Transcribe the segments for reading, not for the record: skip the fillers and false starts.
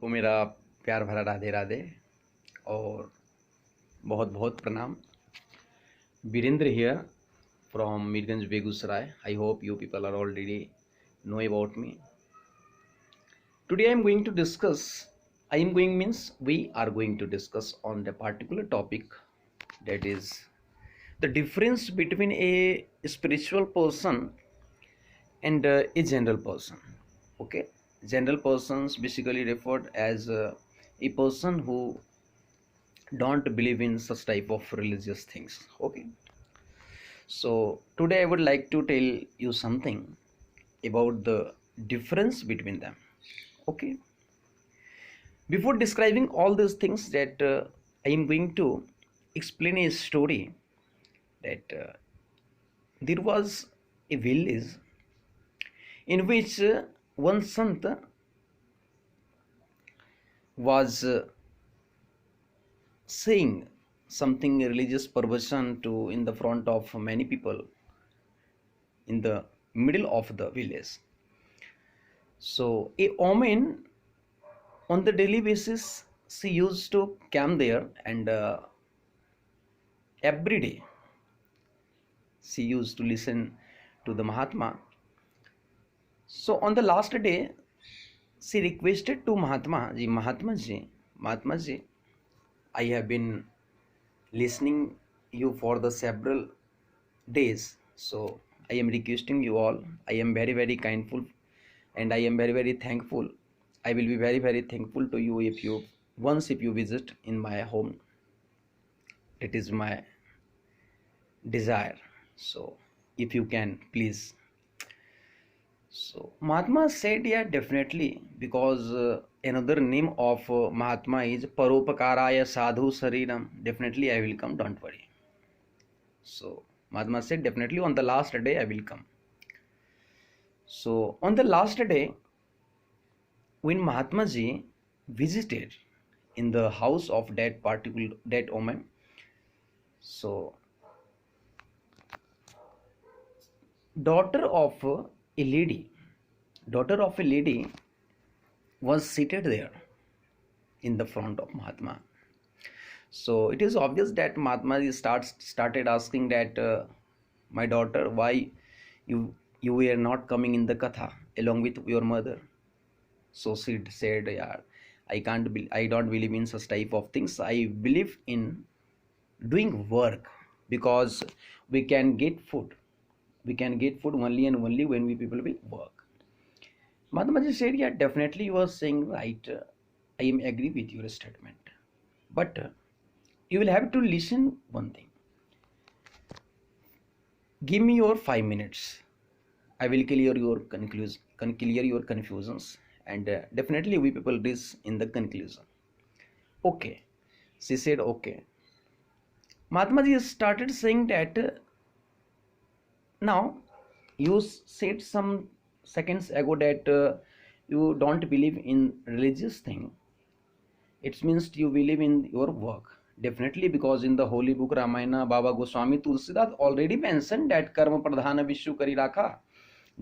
सबको मेरा प्यार भरा राधे राधे और बहुत बहुत प्रणाम। Virendra here from Mirganj Begusarai. I hope you people are already know about me. Today I am going to discuss, I am going means we are going to discuss on the particular topic, that is the difference between a spiritual person and a general person. Okay, general persons basically referred as a person who don't believe in such type of religious things. Okay, so today I would like to tell you something about the difference between them. Okay, before describing all these things, that I am going to explain a story that there was a village in which one sant was saying something religious perversion to in the front of many people in the middle of the village. So a woman on the daily basis, she used to come there, and every day she used to listen to the Mahatma. So on the last day, she requested to Mahatma ji, I have been listening you for the several days. So I am requesting you all. I am very very kindful, and I am very very thankful. I will be very very thankful to you if you visit in my home. It is my desire. So if you can please. So Mahatma said, yeah, definitely, because another name of Mahatma is Paropakaraya Sadhu Sariram. Definitely I will come, don't worry. So Mahatma said, definitely on the last day I will come. So on the last day, when Mahatma ji visited in the house of that particular that woman, so daughter of a lady, daughter of a lady was seated there in the front of Mahatma. So it is obvious that Mahatma ji started asking that my daughter, why you were not coming in the katha along with your mother. So she said, yeah, I don't believe in such type of things. I believe in doing work, because we can get food. We can get food only and only when we people will work. Mahatma ji said, yeah, definitely you are saying right. I am agree with your statement. But you will have to listen one thing. Give me your 5 minutes. I will clear your confusions, and definitely we people this in the conclusion. Okay, she said okay. Mahatma ji started saying that now you said some seconds ago that you don't believe in religious thing. It means you believe in your work. Definitely, because in the holy book Ramayana, Baba Goswami Tulsidas already mentioned that karma pradhana vishnu kari rakha,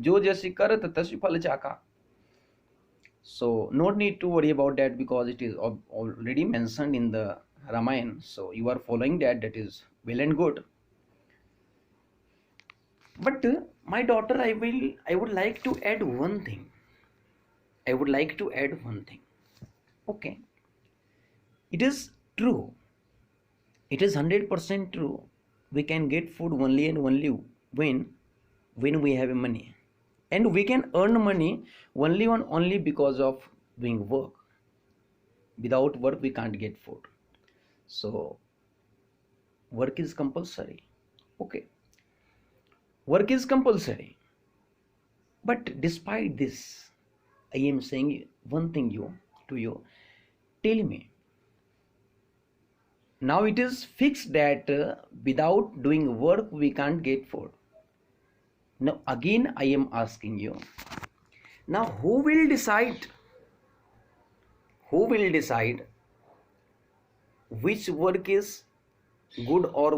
jo jasi karat tasi phal chaka. So no need to worry about that, because it is already mentioned in the Ramayana. So you are following that, that is well and good. But my daughter, I would like to add one thing. I would like to add one thing. Okay, it is true. It is 100% true. We can get food only and only when we have money, and we can earn money only because of doing work. Without work, we can't get food. So work is compulsory. Okay, work is compulsory. But despite this, I am saying one thing to you. Tell me. Now it is fixed that without doing work we can't get food. Now again I am asking you. Now who will decide? Who will decide which work is good or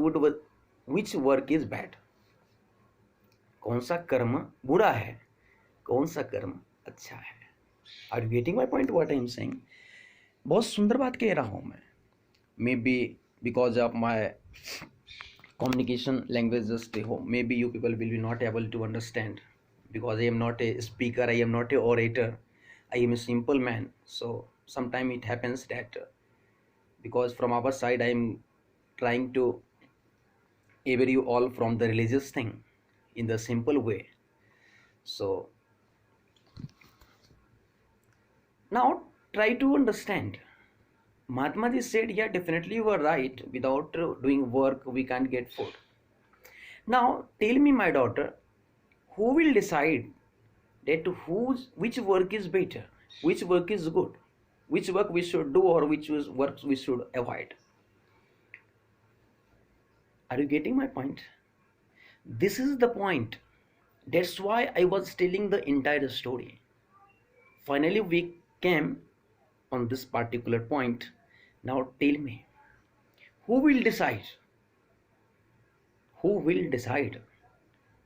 which work is bad? कौन सा कर्म बुरा है, कौन सा कर्म अच्छा है? Are you getting my point? What I am saying? बहुत सुंदर बात कह रहा हूँ मैं, may be because of my communication language just maybe you people will be not able to understand, because I am not a speaker, I am not a orator, I am a simple man. So sometime it happens that because from our side I am trying to aware you all from the religious thing in the simple way. So now try to understand. Mahatma Ji said, yeah, definitely you are right, without doing work we can't get food. Now tell me, my daughter, who will decide that which work is better, which work is good, which work we should do or which work we should avoid? Are you getting my point? This is the point. That's why I was telling the entire story. Finally we came on this particular point. Now tell me, who will decide,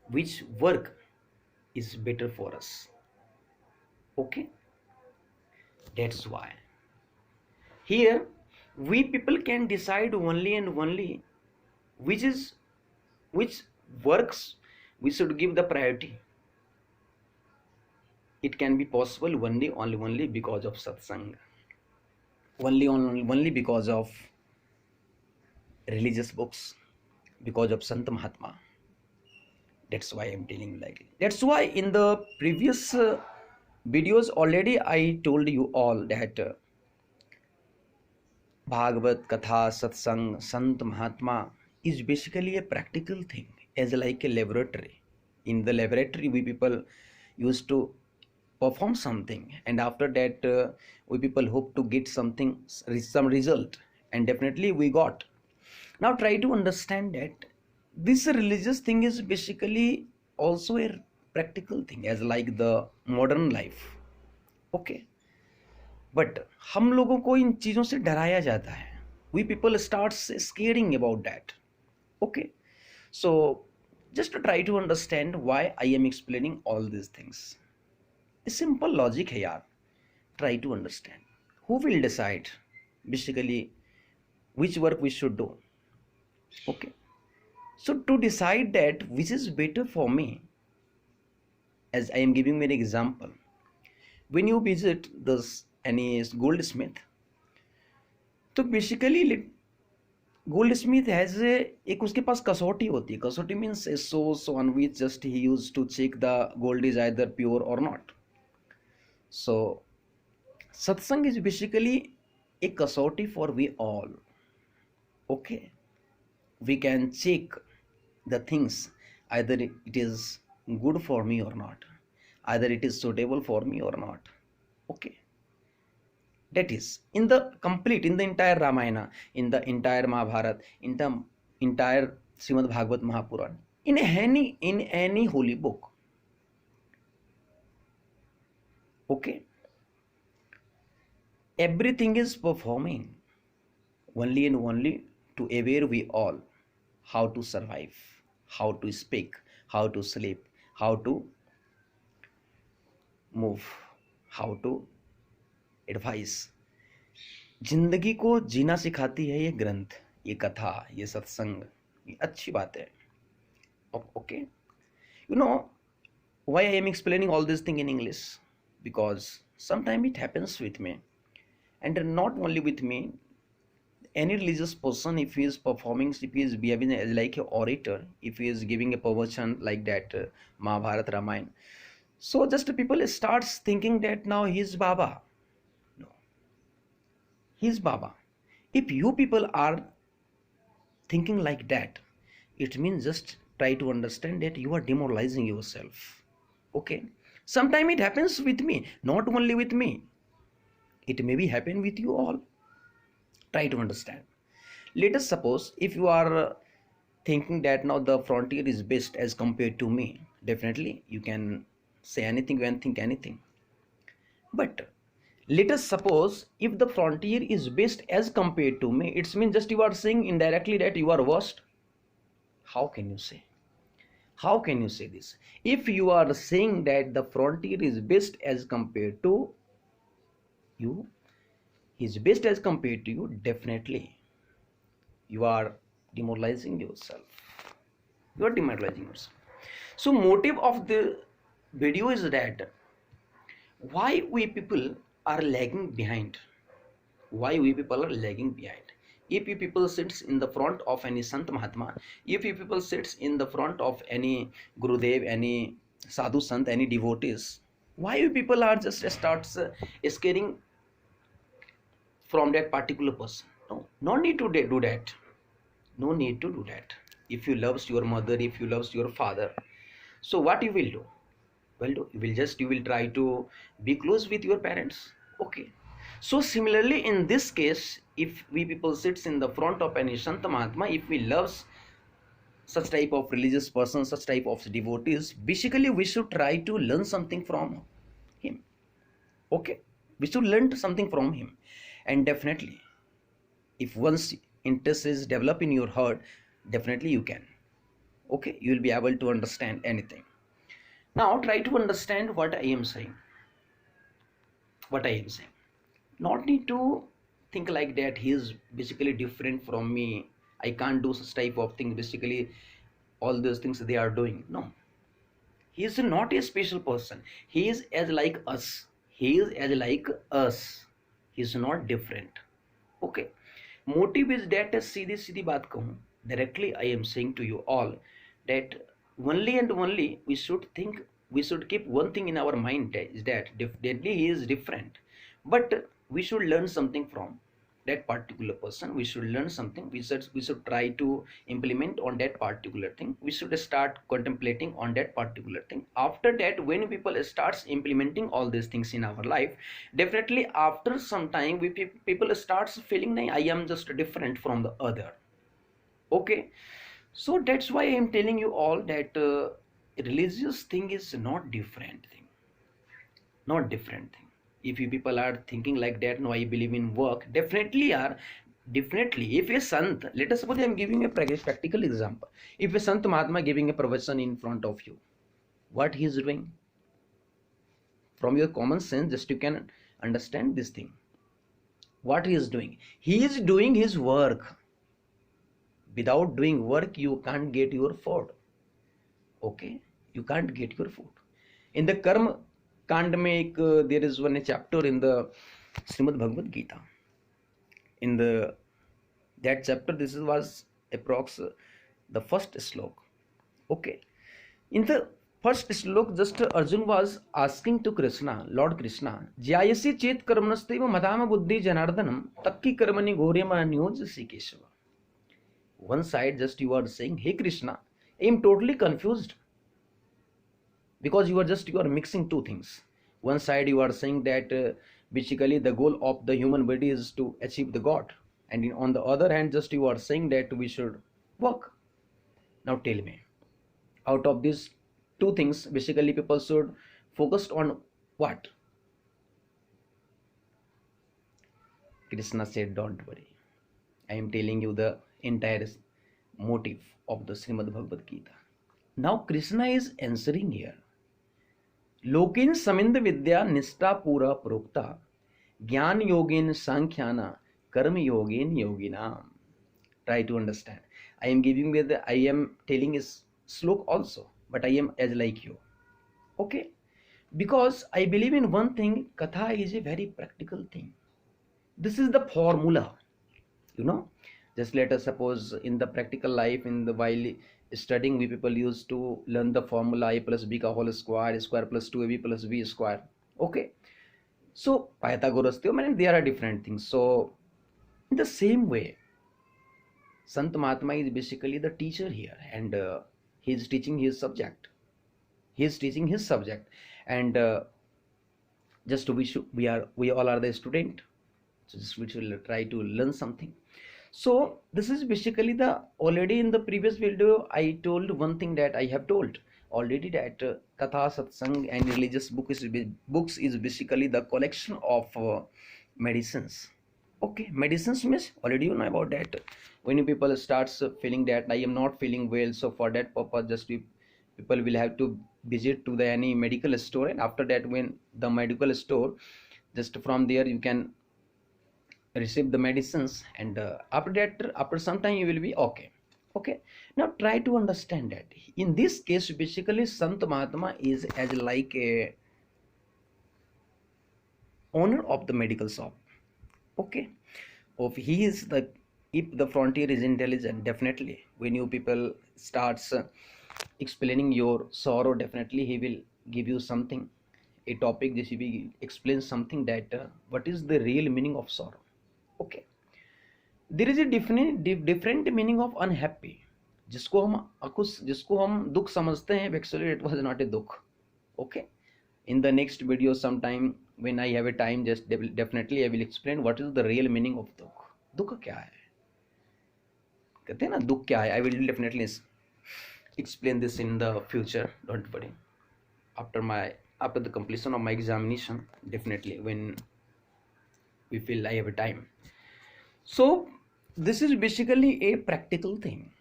which work is better for us? Okay, that's why here we people can decide only and only which works we should give the priority. It can be possible only because of satsang, only because of religious books, because of Sant Mahatma. That's why I'm telling you like it. That's why in the previous videos already I told you all that Bhagavad Katha, Satsang, Sant Mahatma is basically a practical thing, as like a laboratory. In the laboratory, we people used to perform something, and after that, we people hope to get something, some result, and definitely we got. Now try to understand that this religious thing is basically also a practical thing, as like the modern life. Okay. But हम लोगों को इन चीज़ों से डराया जाता है. We people start scaring about that. Okay, so just to try to understand why I am explaining all these things. A simple logic है यार. Try to understand. Who will decide basically which work we should do? Okay. So to decide that which is better for me, as I am giving you an example, when you visit this any goldsmith, तो basically goldsmith has एक उसके पास कसौटी होती है. Kasauti means a source on which just he use to check the gold is either pure or not. So satsang is basically a kasauti for we all. Okay, we can check the things either it is good for me or not, either it is suitable for me or not. Okay, that is in the entire Ramayana, in the entire Mahabharata, in the entire Srimad Bhagavad Mahapuran, in any holy book. Okay, everything is performing only and only to aware we all how to survive, how to speak, how to sleep, how to move, how to advise. जिंदगी को जीना सिखाती है ये ग्रंथ, ये कथा, ये सत्संग. ये अच्छी बात है. Okay, you know why I am explaining all this thing in English? Because sometimes it happens with me, and not only with me, any religious person, if he is performing, if he is behaving as like an orator, if he is giving a pravachan like that, Mahabharata, Ramayana, so just people starts thinking that now he is Baba. No, he is Baba. If you people are thinking like that, it means just try to understand that you are demoralizing yourself. Okay, sometimes it happens with me, not only with me, it may be happen with you all. Try to understand. Let us suppose if you are thinking that now the frontier is best as compared to me, definitely you can say anything, you can think anything. But let us suppose if the frontier is best as compared to me, it means just you are saying indirectly that you are worst. How can you say? How can you say this? If you are saying that the frontier is best as compared to you, he is best as compared to you, definitely you are demoralizing yourself. You are demoralizing yourself. So motive of the video is that why we people are lagging behind. Why we people are lagging behind. If you people sits in the front of any Sant Mahatma, if you people sits in the front of any Gurudev, any Sadhu Sant, any devotees, why you people are just starts scaring from that particular person? No need to do that. No need to do that. If you loves your mother, if you loves your father, so what you will do? Well, you will try to be close with your parents. Okay. So similarly, in this case, if we people sits in the front of any Sant Mahatma, if we loves such type of religious person, such type of devotees, basically we should try to learn something from him. Okay, we should learn something from him, and definitely, if once interest is developed in your heart, definitely you can. Okay, you will be able to understand anything. Now try to understand what I am saying. What I am saying. Not need to think like that he is basically different from me. I can't do such type of things. Basically, all those things they are doing. No, he is not a special person. He is as like us. He is as like us. He is not different. Okay. Motive is that सीधी सीधी बात कहूँ, directly I am saying to you all that only and only we should think, we should keep one thing in our mind, is that definitely he is different, but we should learn something from that particular person. We should learn something. We should try to implement on that particular thing. We should start contemplating on that particular thing. After that, when people starts implementing all these things in our life, definitely after some time people starts feeling like I am just different from the other. Okay, so that's why I am telling you all that religious thing is not different thing, not different thing. If you people are thinking like that, no, I believe in work, definitely are. Definitely, if a sant, let us suppose I am giving a practical example. If a Sant Mahatma giving a pravachan in front of you, what he is doing? From your common sense, just you can understand this thing. What he is doing? He is doing his work. Without doing work, you can't get your food. Okay, you can't get your food. In the karma kand mein ek, there is one chapter in the Srimad Bhagavad Gita. In the that chapter, this was approx the first slok. Okay, in the first slok, just Arjun was asking to Krishna, Lord Krishna, Jayasi chet karmanasteva madama buddhi janardanam takki karmani ghoryama nyoj sikeshava. One side, just you are saying, hey Krishna, I am totally confused, because you are mixing two things. One side you are saying that basically the goal of the human body is to achieve the God, and on the other hand, just you are saying that we should work. Now tell me, out of these two things, basically people should focus on what? Krishna said, don't worry, I am telling you the entire motive of the Srimad Bhagavad Gita. Now Krishna is answering here. लोकिन समिंद विद्या निष्ठा पूरा प्रोक्ता ज्ञान योगेन सांख्याना कर्म योगेन योगिनाम. Try to understand. I am giving you the, I am telling is slok also, but I am as like you. Okay, because I believe in one thing, katha is a very practical thing. This is the formula, you know. Just let us suppose in the practical life, in the while studying, we people used to learn the formula a plus b ka whole square, square plus 2ab plus b square. Okay, so Pythagoras theorem, there are different things. So in the same way, Sant Mahatma is basically the teacher here, and he is teaching his subject. He is teaching his subject, and just we all are the student. So just we should try to learn something. So this is basically the, already in the previous video I told one thing that I have told already, that Katha, Satsang and religious books is basically the collection of medicines. Okay, medicines means already you know about that. When people starts feeling that I am not feeling well, so for that purpose, just people will have to visit to the any medical store, and after that, when the medical store, just from there you can receive the medicines, and after that, after some time, you will be okay. Okay, now try to understand that in this case, basically Sant Mahatma is as like a owner of the medical shop. Okay, if he is the, if the frontier is intelligent, definitely when you people starts explaining your sorrow, definitely he will give you something, a topic, this will be explain something that what is the real meaning of sorrow. Okay, there is a different meaning of unhappy, जिसको हम अकुश, जिसको हम दुख समझते हैं, actually it was not a दुख. Okay, in the next video sometime when I have a time, just definitely I will explain what is the real meaning of दुख. दुख क्या है, कहते हैं ना दुख क्या है. I will definitely explain this in the future, don't worry, after the completion of my examination, definitely when we feel I have a time. So this is basically a practical thing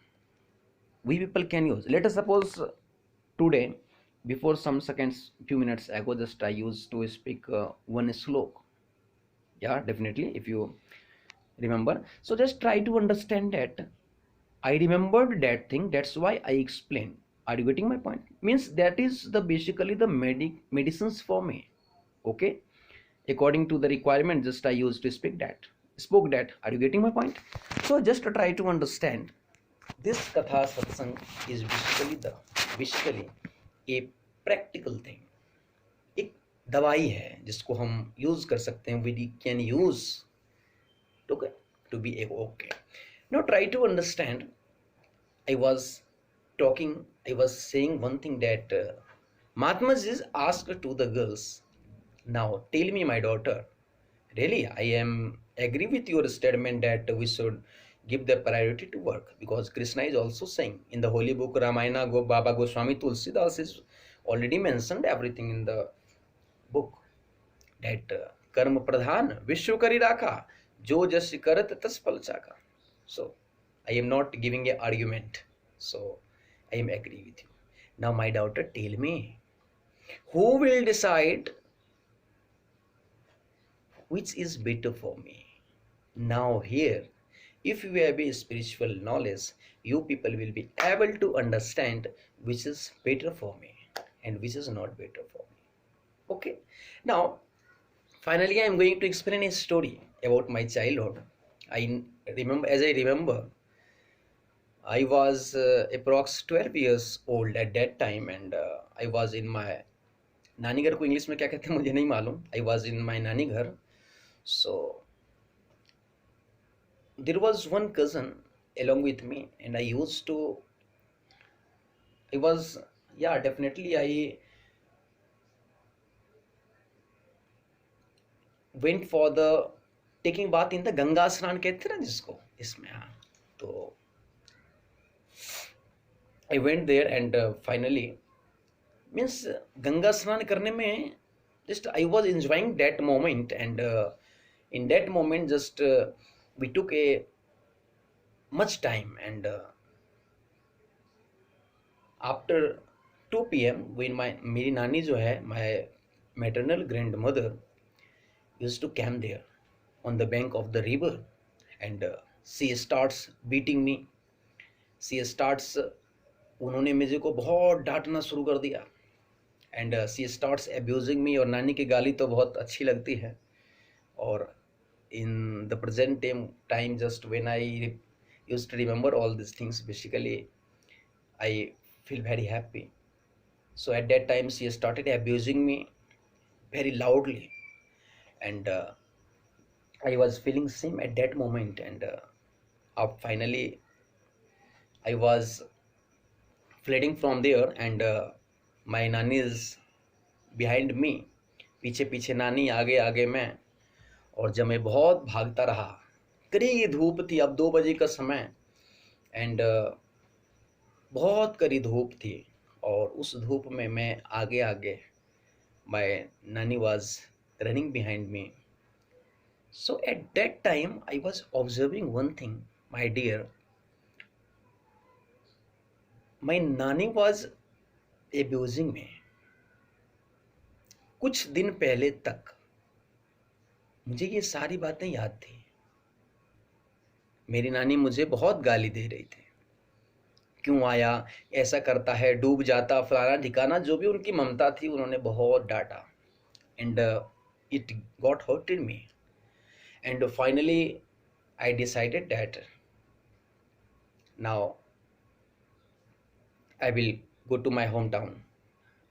we people can use. Let us suppose today, before some seconds, few minutes ago, just I used to speak one slok. Yeah, definitely, if you remember. So just try to understand that I remembered that thing, that's why I explained. Are you getting my point? Means that is the basically the medicines for me. Okay, according to the requirement, just I used to spoke that. Are you getting my point? So just to try to understand, this katha satsang is basically a practical thing. एक दवाई है जिसको हम use कर सकते हैं, we can use to be okay. Now try to understand. I was saying one thing that Mahatma is asked to the girls, now tell me, my daughter, really I am agree with your statement that we should give the priority to work, because Krishna is also saying in the holy book Ramayana, Baba Goswami Tulsidas is already mentioned everything in the book that कर्म प्रधान विश्व करी राखा, जो जस करत तस फल चाका. So I am not giving a argument, so I am agree with you. Now my daughter, tell me, who will decide which is better for me? Now here, if you have a spiritual knowledge, you people will be able to understand which is better for me and which is not better for me. Okay, now finally I am going to explain a story about my childhood. I remember I was approx 12 years old at that time, and I was in my नानी घर को English में क्या कहते हैं मुझे नहीं मालूम. I was in my नानी घर. So there was one cousin along with me, and I was, yeah, definitely I went for the taking bath in the Ganga स्नान कहते हैं ना जिसको इसमें. हाँ, तो I went there, and finally, means Ganga स्नान करने में just I was enjoying that moment, and in that moment just we took a much time, and after 2 p.m. when मेरी नानी जो है, my maternal grandmother used to camp there on the bank of the river, and she starts beating me. She starts उन्होंने मुझे को बहुत डांटना शुरू कर दिया, and she starts abusing me. और नानी की गाली तो बहुत अच्छी लगती है. और in the present time just when I used to remember all this things, basically I feel very happy. So at that time she started abusing me very loudly, and I was feeling same at that moment, and finally I was fleeing from there, and my nanny is behind me. पीछे पीछे नानी, आगे आगे मैं. और जब मैं बहुत भागता रहा, कड़ी धूप थी, अब 2 बजे का समय, एंड बहुत कड़ी धूप थी, और उस धूप में मैं आगे आगे, my nanny was running behind me. So at that time I was observing one thing, my dear. My nanny was abusing me. कुछ दिन पहले तक मुझे ये सारी बातें याद थी. मेरी नानी मुझे बहुत गाली दे रही थी, क्यों आया, ऐसा करता है, डूब जाता, फलाना ठिकाना, जो भी उनकी ममता थी उन्होंने बहुत डांटा। And it got hurted me, and finally I decided that now I will go to my hometown.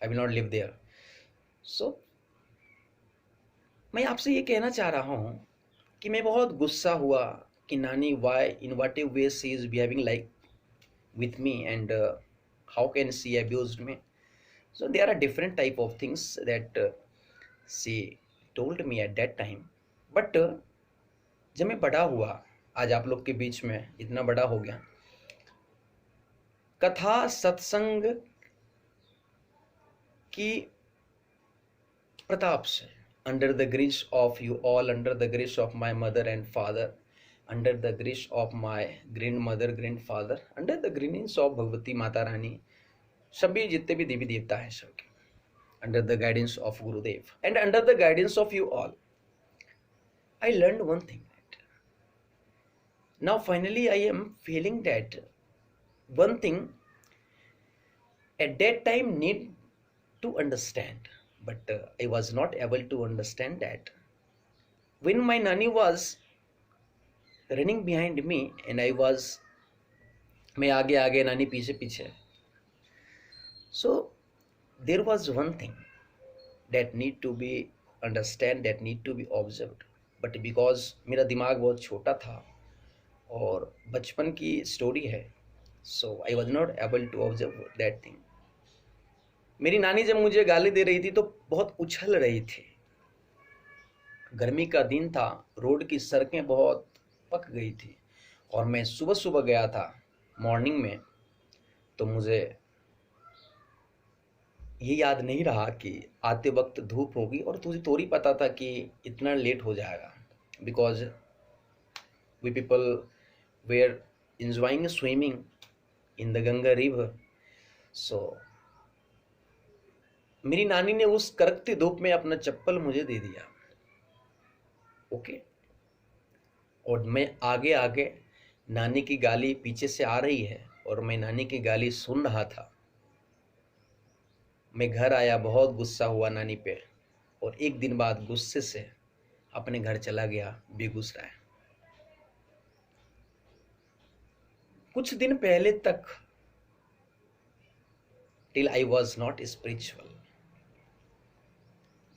I will not live there. So मैं आपसे ये कहना चाह रहा हूँ कि मैं बहुत गुस्सा हुआ कि नानी why in what way she is behaving like with me, and how can she abused me. So there are different type of things that she told me at that time. But जब मैं बड़ा हुआ, आज आप लोग के बीच में इतना बड़ा हो गया, कथा सत्संग की प्रताप से, under the grace of you all, under the grace of my mother and father, under the grace of my grand mother grand father, under the grace of Bhagwati Mata Rani, सभी जितने भी देवी देवता हैं सबके, under the guidance of Gurudev and under the guidance of you all, I learn one thing that now finally I am feeling that one thing at that time need to understand, but I was not able to understand that when my nanny was running behind me and मैं आगे आगे, नानी पीछे पीछे. So there was one thing that need to be understand, that need to be observed, but because मेरा दिमाग बहुत छोटा था और बचपन की स्टोरी है, so I was not able to observe that thing. मेरी नानी जब मुझे गाली दे रही थी तो बहुत उछल रही थी. गर्मी का दिन था, रोड की सड़कें बहुत पक गई थी और मैं सुबह सुबह गया था मॉर्निंग में, तो मुझे ये याद नहीं रहा कि आते वक्त धूप होगी, और तुझे थोड़ी पता था कि इतना लेट हो जाएगा, because we people were enjoying swimming in the Ganga river. So मेरी नानी ने उस कड़कती धूप में अपना चप्पल मुझे दे दिया. ओके, और मैं आगे आगे, नानी की गाली पीछे से आ रही है और मैं नानी की गाली सुन रहा था. मैं घर आया, बहुत गुस्सा हुआ नानी पे, और एक दिन बाद गुस्से से अपने घर चला गया बेगूसराय. कुछ दिन पहले तक, till I was not spiritual,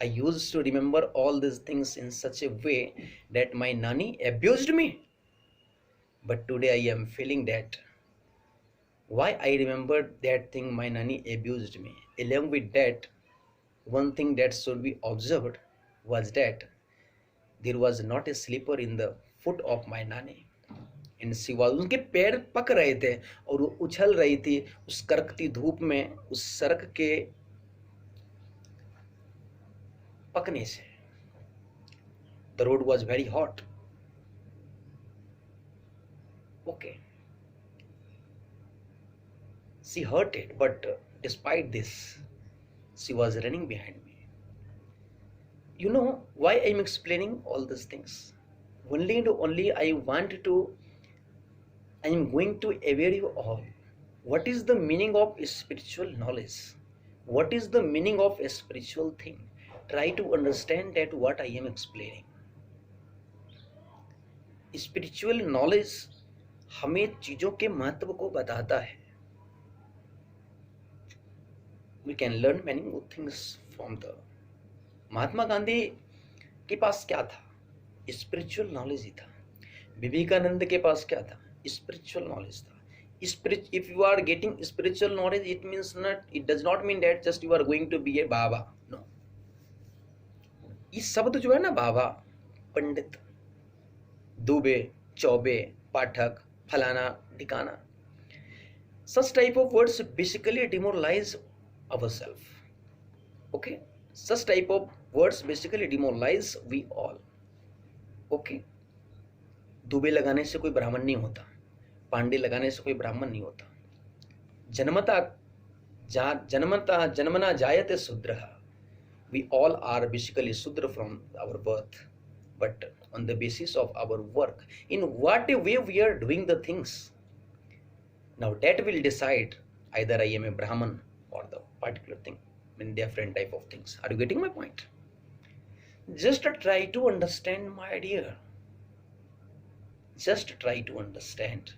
I used to remember all these things in such a way that my nanny abused me. But today I am feeling that why I remembered that thing my nanny abused me. Along with that, one thing that should be observed was that there was not a slipper in the foot of my nanny. इन सिवा उनके पैर पक रहे थे और वो उछल रही थी उस कड़कती धूप में, उस सड़क के पकने से. The road was very hot. Okay, she hurted, but despite this she was running behind me. You know why I am explaining all these things? Only and only I am going to aware you all what is the meaning of spiritual knowledge, what is the meaning of a spiritual thing. Try to understand that what I am explaining. Spiritual knowledge हमें चीजों के महत्व को बताता है. We can learn many good things from the Mahatma Gandhi के पास क्या था? स्पिरिचुअल नॉलेज ही था. विवेकानंद के पास क्या था? स्पिरिचुअल नॉलेज था. If you are getting spiritual knowledge, it does not mean that just you are going to be a Baba. No. ये शब्द जो है ना, बाबा, पंडित, दुबे, चौबे, पाठक, फलाना ठिकाना, such type of words basically demoralize ourselves. Okay, such type of words basically demoralize we all. Okay, Dubey लगाने से कोई ब्राह्मण नहीं होता, पांडे लगाने से कोई ब्राह्मण नहीं होता. जन्मना जायते शूद्रः. We all are basically Shudra from our birth, but on the basis of our work, in what way we are doing the things. Now that will decide either I am a Brahman or the particular thing, I mean different type of things. Are you getting my point? Just try to understand, my dear. Just try to understand.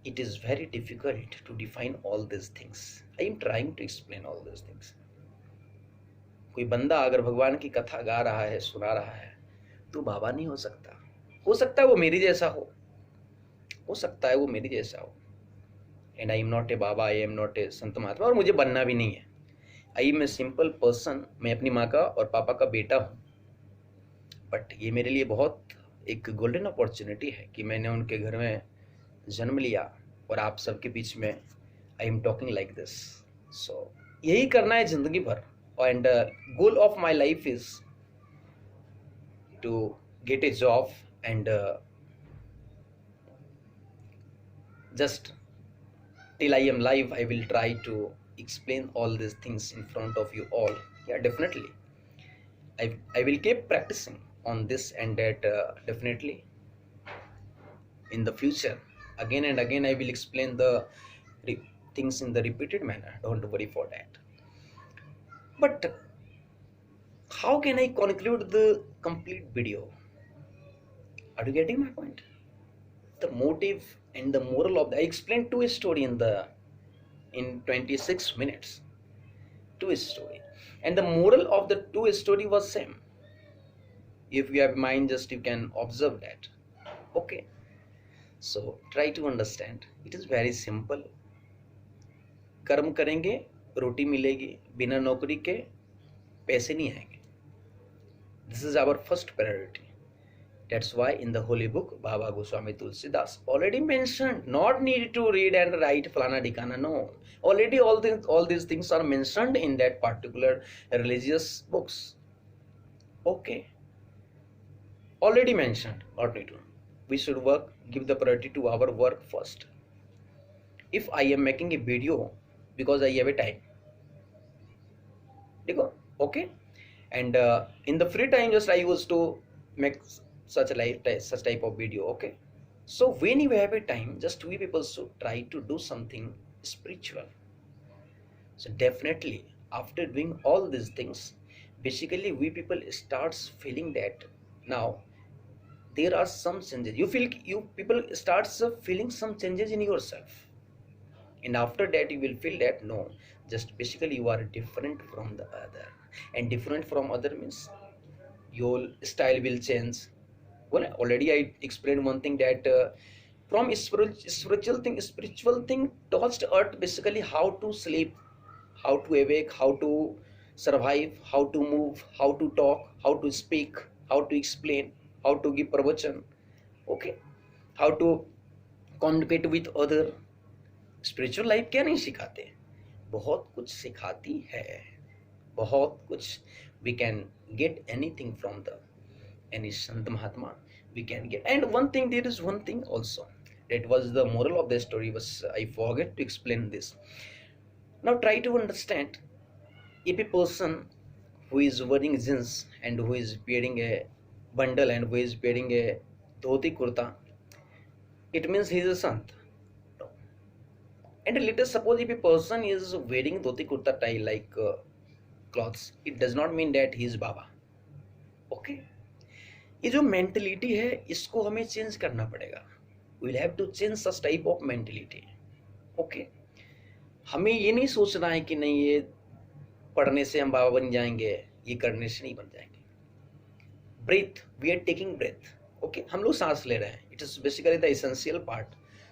It is very difficult to define all these things. I am trying to explain all these things. कोई बंदा अगर भगवान की कथा गा रहा है, सुना रहा है, तो बाबा नहीं हो सकता है वो मेरी जैसा हो सकता है वो मेरी जैसा हो. And I am not a baba, I am not a sant mahatma, और मुझे बनना भी नहीं है. I am a simple person. मैं अपनी माँ का और पापा का बेटा हूँ, बट ये मेरे लिए बहुत एक गोल्डन अपॉर्चुनिटी है कि मैंने उनके घर में जन्म लिया और आप सबके बीच में I am talking like this. So यही करना है जिंदगी भर. And goal of my life is to get a job and just till I am live, I will try to explain all these things in front of you all. Yeah, definitely. I will keep practicing on this and that. Definitely. In the future, again and again, I will explain the things in the repeated manner. Don't worry for that. But how can I conclude the complete video? Are you getting my point? The motive and the moral of I explained two story in 26 minutes. Two story, and the moral of the two story was same. If you have mind, just you can observe that. Okay. So try to understand. It is very simple. कर्म करेंगे रोटी मिलेगी, बिना नौकरी के पैसे नहीं आएंगे. This is our first priority. That's why in the holy book, Baba Goswami Tulsidas already mentioned, not need to read and write falana dikana, no. Already all these things are mentioned in that particular religious books. Okay. Already mentioned, not need to. We should work, give the priority to our work first. If I am making a video because I have a time, okay, and in the free time just I used to make such type of video. Okay, so when you have a time, just we people should try to do something spiritual. So definitely after doing all these things, basically we people starts feeling that now there are some changes. You people starts feeling some changes in yourself, and after that you will feel that no, just basically you are different from the other. And different from other means your style will change. Well, already I explained one thing that from spiritual thing touched earth, basically how to sleep, how to awake, how to survive, how to move, how to talk, how to speak, how to explain, how to give pravachan, okay, how to communicate with other. Spiritual life क्या नहीं सिखाते, बहुत कुछ सिखाती है, बहुत कुछ. We can get anything from the any Sant Mahatma we can get. And one thing, there is one thing also, that was the moral of the story, was I forget to explain this. Now try to understand, if a person who is wearing jeans and who is wearing a bundle and who is wearing a dhoti kurta, it means he is a sant. No. And let us suppose if a person is wearing dhoti kurta tie like clothes, it does not mean that he is Baba. Okay. ये जो mentality है इसको हमें change करना पड़ेगा. We will have to change such type of mentality. Okay, हमें ये नहीं सोचना है कि नहीं ये पढ़ने से हम बाबा बन जाएंगे, ये करने से नहीं बन जाएंगे. Breathe, we are taking breath. Okay, हम लोग सांस ले रहे हैं. It is basically the essential part.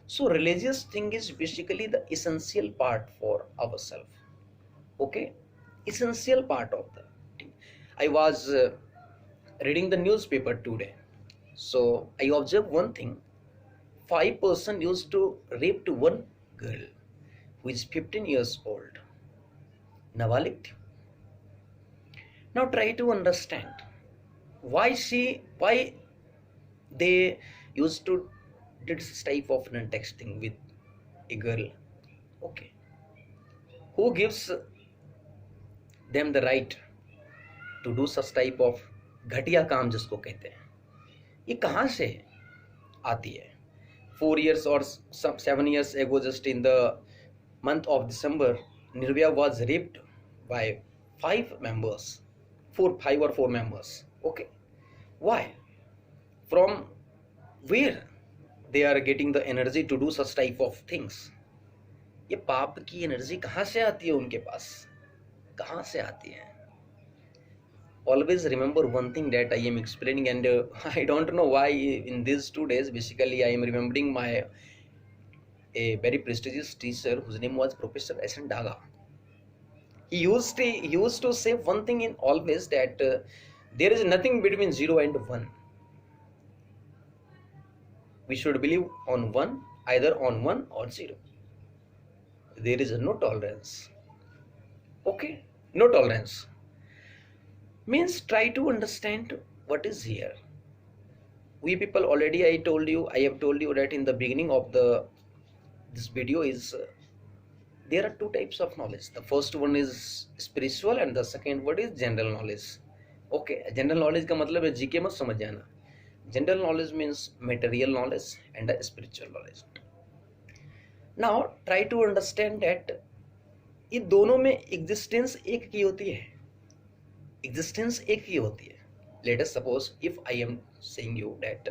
So religious thing is basically the essential part for our self. Okay, essential part of the thing. I was reading the newspaper today, so I observed one thing. 5 person used to rape to one girl who is 15 years old, nabalik. Now try to understand why they used to did this type of texting with a girl. Okay, who gives them the right to do such type of घटिया काम जिसको कहते हैं. ये कहाँ से आती है? 4 years or 7 years ago, just in the month of December, Nirvaya was raped by 5 members, 5 or 4 members. Okay, why? From where they are getting the energy to do such type of things? ये पाप की energy कहाँ से आती है उनके पास? कहाँ से आती है? Always remember one thing that I am explaining, and I don't know why in these 2 days basically I am remembering my a very prestigious teacher whose name was Professor S.N. Daga. He used to say one thing in always, that there is nothing between 0 and 1. We should believe on 1, either on 1 or 0. There is no tolerance. Okay, no tolerance means try to understand what is here. We people, already I have told you that in the beginning of this video is there are 2 types of knowledge. The first one is spiritual and the second one is general knowledge. Okay, general knowledge का मतलब है GK मत समझ जाना. General knowledge means material knowledge and spiritual knowledge. Now try to understand that ये दोनों में existence एक की होती है. एग्जिस्टेंस एक ही होती है. Let us suppose if I am saying you that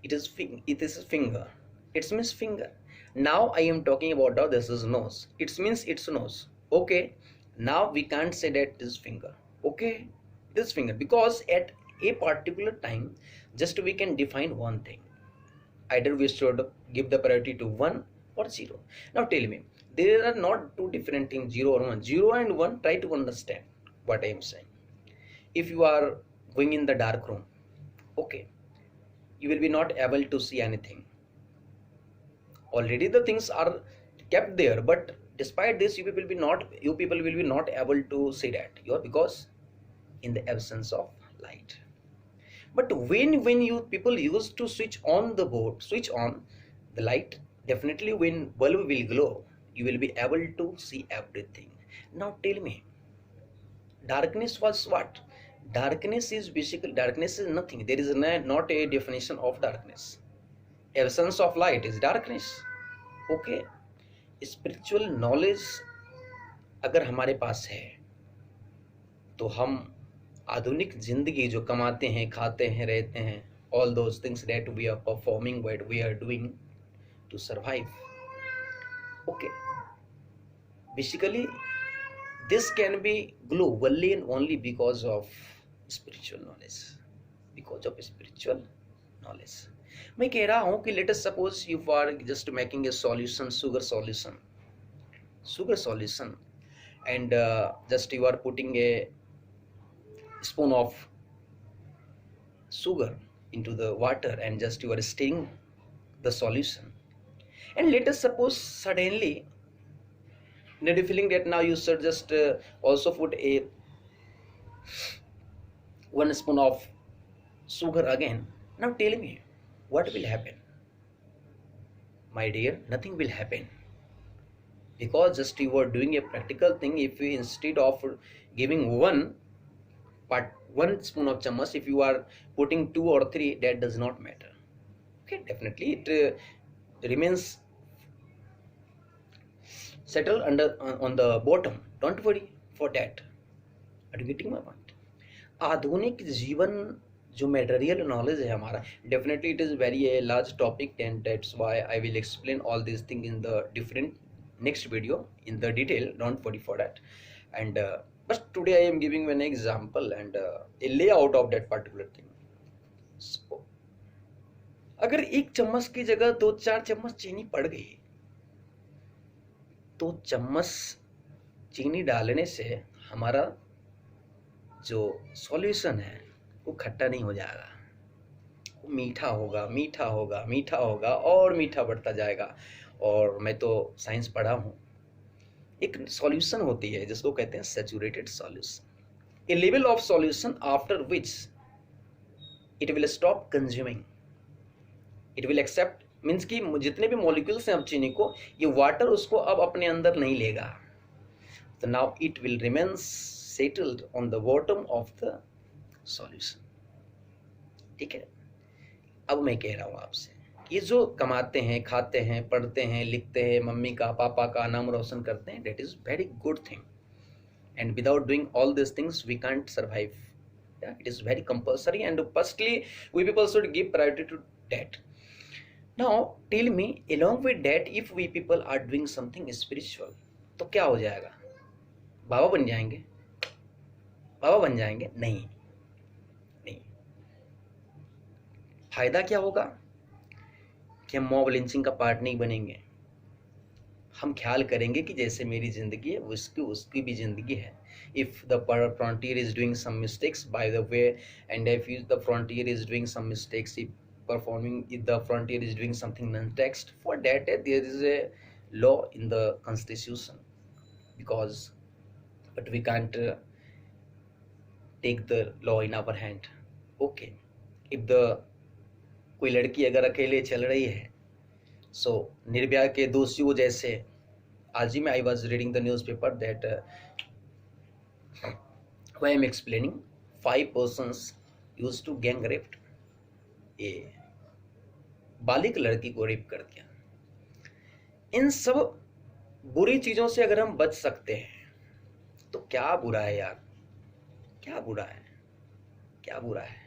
it is finger. It means finger. Now I am talking about how this is nose. It means it's nose. Okay. Now we can't say that this finger. Okay. This finger, because at a particular time just we can define one thing. Either we should give the priority to 1 or 0. Now tell me, there are not 2 different things, 0 or 1. 0 and 1, try to understand what I am saying. If you are going in the dark room, okay, you will be not able to see anything. Already the things are kept there, but despite this you people will be not able to see that, because in the absence of light. But when you people used to switch on the light, definitely when bulb will glow, you will be able to see everything. Now tell me, darkness was what? Darkness is nothing. There is not a definition of darkness. Absence of light is darkness. Okay, spiritual knowledge अगर हमारे पास है तो हम आधुनिक जिंदगी जो कमाते हैं, खाते हैं, रहते हैं, all those things that we are performing, what we are doing to survive. Okay, basically this can be globally and only because of spiritual knowledge. मैं कह रहा हूं कि let us suppose you are just making a solution, sugar solution, and just you are putting a spoon of sugar into the water and just you are stirring the solution, and let us suppose suddenly you're feeling that now you should just also put a 1 spoon of sugar again. Now tell me, what will happen? My dear, nothing will happen, because just you are doing a practical thing. If you, instead of giving 1 spoon of chamas, if you are putting 2 or 3, that does not matter. Okay, definitely it remains settled on the bottom. Don't worry for that. Are you getting my point? आधुनिक जीवन जो material knowledge है हमारा, definitely it is very a large topic, and that's why I will explain all these things in the different next video in the detail. Don't worry for that. And but today I am giving an example and a layout of that particular thing. So, अगर 1 चम्मच की जगह 2-4 चम्मच चीनी पड़ गई, तो चम्मच चीनी डालने से हमारा जो सॉल्यूशन है वो खट्टा नहीं हो जाएगा, वो मीठा होगा और मीठा बढ़ता जाएगा. और मैं तो साइंस पढ़ा हूँ. एक सॉल्यूशन होती है जिसको कहते हैं saturated solution, a level of solution after which it will stop consuming, it will accept, means कि जितने भी मॉलिक्यूल्स हैं अब चीनी को, ये वाटर उसको अब अपने अंदर नहीं लेगा. तो now it will remain settled on the bottom of the solution. ठीक है, अब मैं कह रहा हूँ आपसे, ये जो कमाते हैं, खाते हैं, पढ़ते हैं, लिखते हैं, मम्मी का पापा का नाम रोशन करते हैं, that is very good thing, and without doing all these things we can't survive. Yeah, it is very compulsory, and firstly we people should give priority to that. Now tell me, along with that, if we people are doing something spiritual, तो क्या हो जाएगा? बाबा बन जाएंगे? बाबा बन जाएंगे? नहीं, नहीं। फायदा क्या होगा कि हम मॉब लिंचिंग का पार्ट नहीं बनेंगे। हम ख्याल करेंगे कि जैसे मेरी ज़िंदगी है उसकी भी ज़िंदगी है। If the frontier is doing some mistakes by the way, and if the frontier is doing some mistakes, if the frontier is doing something non-text, for that there is a law in the constitution, because but we can't take the law in our hand. Okay, if the कोई लड़की अगर अकेले चल रही है, सो निर्भया के दोषियों जैसे, आज ही में I was reading the news paper that I am explaining 5 persons used to gang raped, ये बालिक लड़की को रेप कर दिया। इन सब बुरी चीजों से अगर हम बच सकते हैं तो क्या बुरा है यार, क्या बुरा है, क्या बुरा है।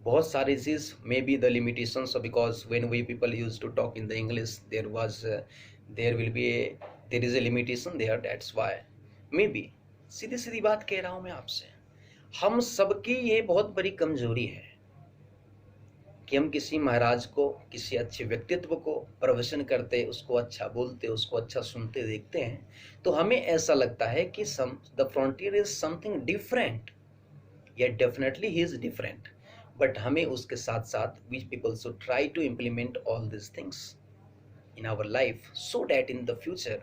बहुत सारी चीज maybe the limitations, because when we people use to talk in the English there is a limitation there, that's why maybe. सीधी सीधी बात कह रहा हूं मैं आपसे, हम सबकी ये बहुत बड़ी कमजोरी है कि हम किसी महाराज को, किसी अच्छे व्यक्तित्व को प्रवचन करते, उसको अच्छा बोलते, उसको अच्छा सुनते देखते हैं तो हमें ऐसा लगता है कि the frontier is something different. या definitely he is different, but हमें उसके साथ साथ we people should try to implement all this things in our life, so that in the future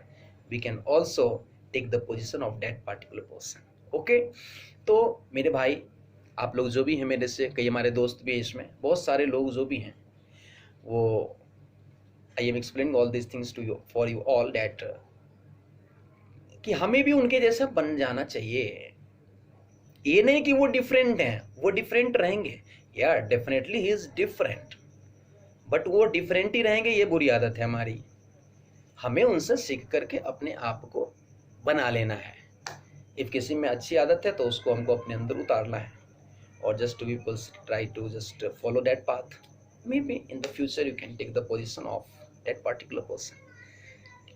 we can also take the position of that particular person. Okay, तो मेरे भाई, आप लोग जो भी हैं मेरे से, कई हमारे दोस्त भी हैं इसमें, बहुत सारे लोग जो भी हैं, वो I am explaining all this things to you, for you all, that कि हमें भी उनके जैसा बन जाना चाहिए। ये नहीं कि वो डिफरेंट हैं, वो डिफरेंट रहेंगे, यार definitely he is different, but वो डिफरेंट ही रहेंगे, ये बुरी आदत है हमारी। हमें उनसे सीख करके अपने आप को बना लेना है। इफ किसी में अच्छी आदत है तो उसको हमको अपने अंदर उतारना है, or just people try to just follow that path. Maybe in the future you can take the position of that particular person.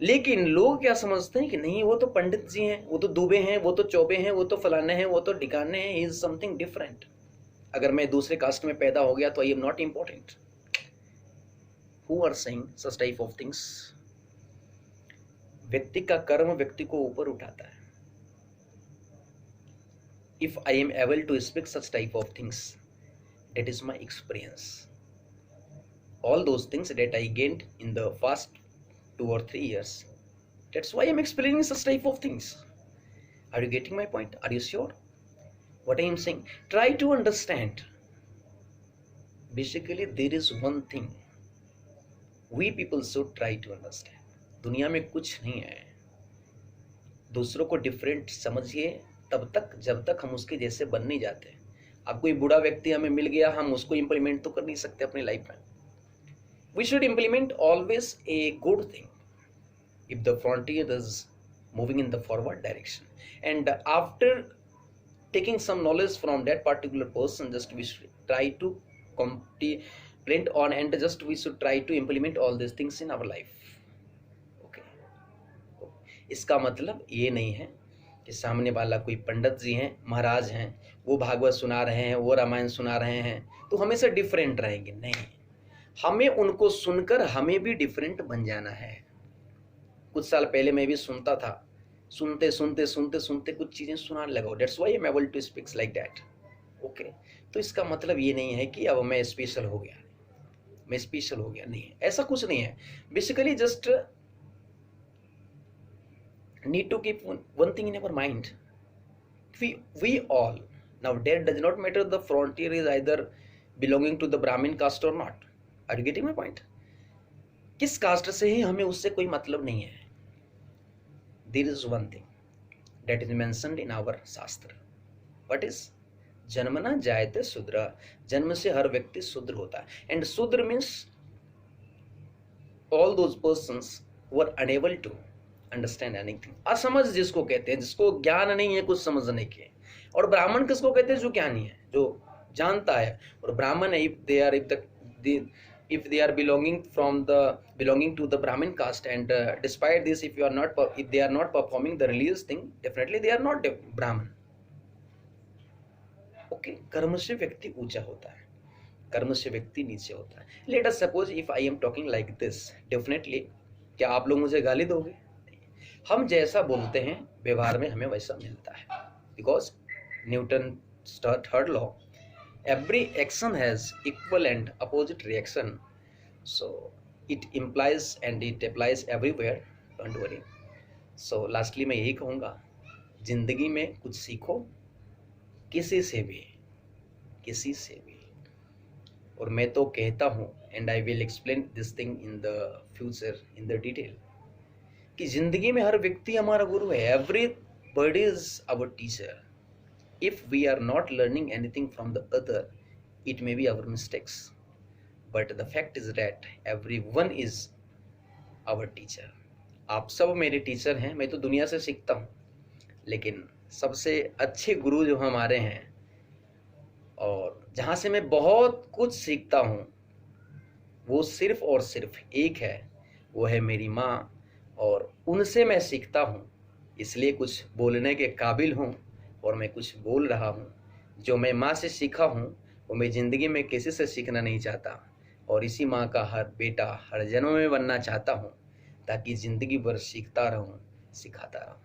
लेकिन लोग क्या समझते हैं कि नहीं, वो तो पंडित जी हैं, वो तो दुबे हैं, वो तो चौबे हैं, वो तो फलाने हैं, वो तो ढिकाने हैं, he is something different. अगर मैं दूसरे कास्ट में पैदा हो गया तो I am not important. Who are saying such type of things? व्यक्ति का कर्म व्यक्ति को ऊपर उठाता है। If I am able to speak such type of things, that is my experience. All those things that I gained in the past 2 or 3 years. That's why I am explaining such type of things. Are you getting my point? Are you sure? What I am saying? Try to understand. Basically, there is one thing we people should try to understand. दुनिया में कुछ नहीं है। दूसरों को different समझिए तब तक जब तक हम उसके जैसे बन नहीं जाते। अब कोई बूढ़ा व्यक्ति हमें मिल गया, हम उसको इम्प्लीमेंट तो कर नहीं सकते अपनी लाइफ में। We should implement always a good thing if the frontier is moving in the forward direction, and after taking some knowledge from that particular person, just we should try to complete on, and just we should try to implement all this things in our life. Okay, इसका मतलब ये नहीं है कि सामने वाला कोई पंडित जी हैं, महाराज हैं, वो भागवत सुना रहे हैं, वो रामायण सुना रहे हैं तो हमेशा डिफरेंट रहेंगे। नहीं, हमें उनको सुनकर हमें भी डिफरेंट बन जाना है। कुछ साल पहले मैं भी सुनता था, सुनते सुनते सुनते सुनते कुछ चीज़ें सुनाने लगा। That's why I am able to speak like that. Okay, तो इसका मतलब ये नहीं है कि अब मैं स्पेशल हो गया, मैं स्पेशल हो गया, नहीं, ऐसा कुछ नहीं है। Basically just need to keep one thing in our mind. We all, now that does not matter the frontier is either belonging to the Brahmin caste or not. Are you getting my point? किस cast से ही हमें उससे कोई मतलब नहीं है। There is one thing that is mentioned in our शास्त्र. What is? जन्मना जायते शूद्र, जन्म से हर व्यक्ति शूद्र होता है। And Shudra means all those persons who are unable to understand anything. असमझ जिसको कहते हैं, जिसको ज्ञान नहीं है कुछ समझने के। और ब्राह्मण किसको कहते हैं? जो ज्ञानी है, जो जानता है। और ब्राह्मण if they are belonging to the Brahmin caste, and despite this, if they are not performing the religious thing, definitely they are not Brahman. Okay, कर्म से व्यक्ति ऊंचा होता है, कर्म से व्यक्ति नीचे होता है। Let us suppose if I am talking like this, definitely क्या आप लोग मुझे गाली दोगे? हम जैसा बोलते हैं व्यवहार में हमें वैसा मिलता है। Because Newton third law, every action has equal and opposite reaction, so it implies and it applies everywhere, don't worry. So lastly मैं यही कहूँगा, जिंदगी में कुछ सीखो, किसी से भी। और मैं तो कहता हूँ, and I will explain this thing in the future in the detail, कि जिंदगी में हर व्यक्ति हमारा गुरु है। Everybody is our teacher. If we are not learning anything from the other, it may be our mistakes, but the fact is that everyone is our teacher. आप सब मेरे teacher हैं। मैं तो दुनिया से सीखता हूँ, लेकिन सबसे अच्छे गुरु जो हमारे हैं और जहाँ से मैं बहुत कुछ सीखता हूँ, वो सिर्फ और सिर्फ एक है, वो है मेरी माँ। और उनसे मैं सीखता हूँ, इसलिए कुछ बोलने के काबिल हूँ और मैं कुछ बोल रहा हूँ। जो मैं माँ से सीखा हूँ वो मैं ज़िंदगी में किसी से सीखना नहीं चाहता, और इसी माँ का हर बेटा हर जन्म में बनना चाहता हूँ, ताकि ज़िंदगी भर सीखता रहूँ, सिखाता रहूँ।